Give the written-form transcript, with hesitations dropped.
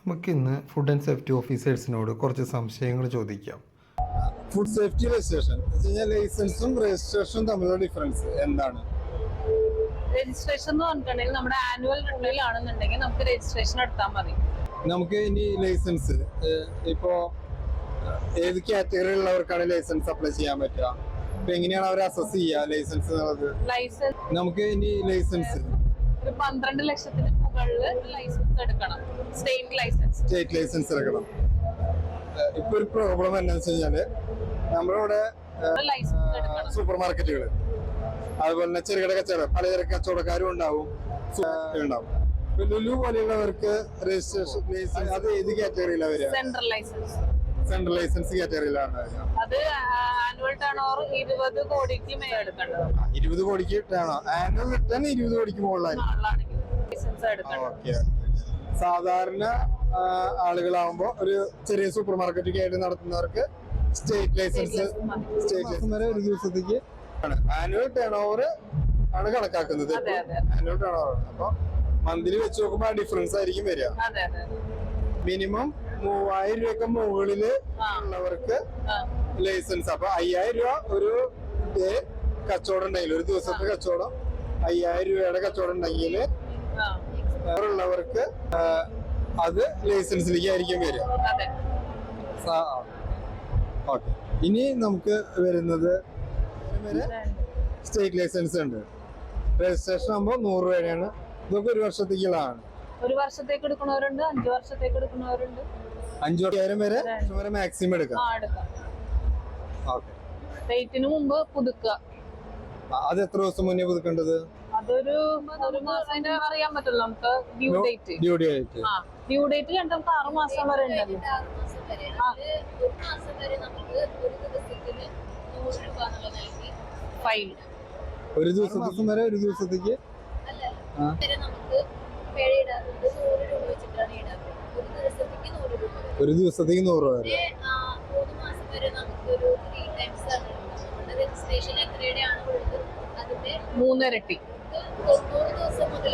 നമുക്കിന്ന് food and safety ഓഫീസേഴ്സിനോട് കുറച്ച് സംശയങ്ങൾ ചോദിക്കാം. ഫുഡ് സേഫ്റ്റി രജിസ്ട്രേഷൻ ലൈസൻസും രജിസ്ട്രേഷനും തമ്മിലുള്ള ഡിഫറൻസ് എന്താണ്? രജിസ്ട്രേഷൻ എന്ന് പറഞ്ഞിട്ടുണ്ടെങ്കിൽ നമ്മുടെ ആനുവൽ റിന്യൂവൽ ആണെന്നുണ്ടെങ്കിൽ നമുക്ക് രജിസ്ട്രേഷൻ എടുത്താൽ മതി. നമുക്ക് ഇനി ലൈസൻസ് ഇപ്പോ ഏത് കാറ്റഗറി ഉള്ളവർക്കാണ് ലൈസൻസ് അപ്ലൈ ചെയ്യാൻ പറ്റുക? ഇപ്പൊ എങ്ങനെയാണ് അവർ അസസ് ചെയ്യുക ലൈസൻസ് എന്നുള്ളത്? ലൈസൻസ് നമുക്ക് ഇനി ലൈസൻസ് ഒരു 12 ലക്ഷത്തിന് മുകളിൽ ലൈസൻസ് എടുക്കണം. സ്റ്റേറ്റ് ലൈസൻസ് എടുക്കണം. ഇപ്പൊ ഒരു പ്രോബ്ലം എന്താണെന്ന് വെച്ച് കഴിഞ്ഞാല് നമ്മളിവിടെ ലൈസൻസ് എടുക്കണം. സൂപ്പർ മാർക്കറ്റുകൾ അതുപോലെ തന്നെ ചെറുകിട കച്ചവടം പലചരക്ക് കച്ചവടക്കാരും ഉണ്ടാവും. ലുലു പോലെയുള്ളവർക്ക് രജിസ്ട്രേഷൻ ലൈസൻസ് അത് ഏത് കാറ്റഗറിയിലാണ് വരിക? സെൻട്രൽ ലൈസൻസ് കാറ്റഗറിയിലാണ്. അത് ആനുവൽ ടേൺ ഓവർ 20 കോടിക്ക് മേലെ എടുക്കേണ്ടത്. 20 കോടിക്ക് ആനുവൽ റിട്ടേൺ 20 കോടിക്ക് മുകളിലായിരിക്കും ലൈസൻസ് എടുക്കണം. സാധാരണ ആളുകളാവുമ്പോ ഒരു ചെറിയ സൂപ്പർ മാർക്കറ്റ് ആയിട്ട് നടത്തുന്നവർക്ക് സ്റ്റേറ്റ് ലൈസൻസ് വരെ ഒരു ദിവസത്തേക്ക് ആനുവൽ ടേൺ ഓവർ ആണ് കണക്കാക്കുന്നത്. ആനുവൽ ടേൺ ഓവർ അപ്പൊ മന്ത്ലി വെച്ച് നോക്കുമ്പോ ഡിഫറൻസ് ആയിരിക്കും വരിക. മിനിമം 3000 രൂപയ്ക്ക് മുകളില് ഉള്ളവർക്ക് ലൈസൻസ്. അപ്പൊ 5000 രൂപ ഒരു ഡേ കച്ചവടം ഉണ്ടെങ്കിൽ, ഒരു ദിവസത്തെ കച്ചവടം 5000 രൂപയുടെ കച്ചവടം ഉണ്ടെങ്കിൽ ഉള്ളവർക്ക് അത് ലൈസൻസിലേക്ക് ആയിരിക്കും വരിക. ഓക്കെ, ഇനി നമുക്ക് വരുന്നത് സ്റ്റേറ്റ് ലൈസൻസ് ഉണ്ട്. രജിസ്ട്രേഷൻ ആകുമ്പോൾ 100 രൂപയാണ്. ഇതൊക്കെ ഒരു വർഷത്തേക്കുള്ളതാണ്. ഒരു വർഷത്തേക്ക് എടുക്കുന്നവരുണ്ട്, 5 വർഷത്തേക്ക് എടുക്കുന്നവരുണ്ട്. 5,000 വരെ മാക്സിമം എടുക്കാം. ഡേറ്റിന് മുമ്പ് പുതുക്കുക. അത് എത്ര ദിവസം മുന്നേ പുതുക്കേണ്ടത്? അതൊരു മാസം അറിയാൻ പറ്റില്ല നമുക്ക്. ഡ്യൂ ഡേറ്റ് നമുക്ക് 6 മാസം വരെ ഉണ്ടല്ലോ. ഫൈൻ ഒരു ദിവസം വരെ ഒരു ദിവസത്തേക്ക് ഒരു ദിവസത്തേക്ക് 100 രൂപ വരെ. 3 മാസം വരെ നമുക്ക് ഒരു 3 ടൈംസ് ആണ് നമ്മുടെ രജിസ്ട്രേഷൻ എത്രയുടെ ആണ് ഉള്ളത് അതിന്റെ 3 ഇരട്ടി. 90 ദിവസം മുതൽ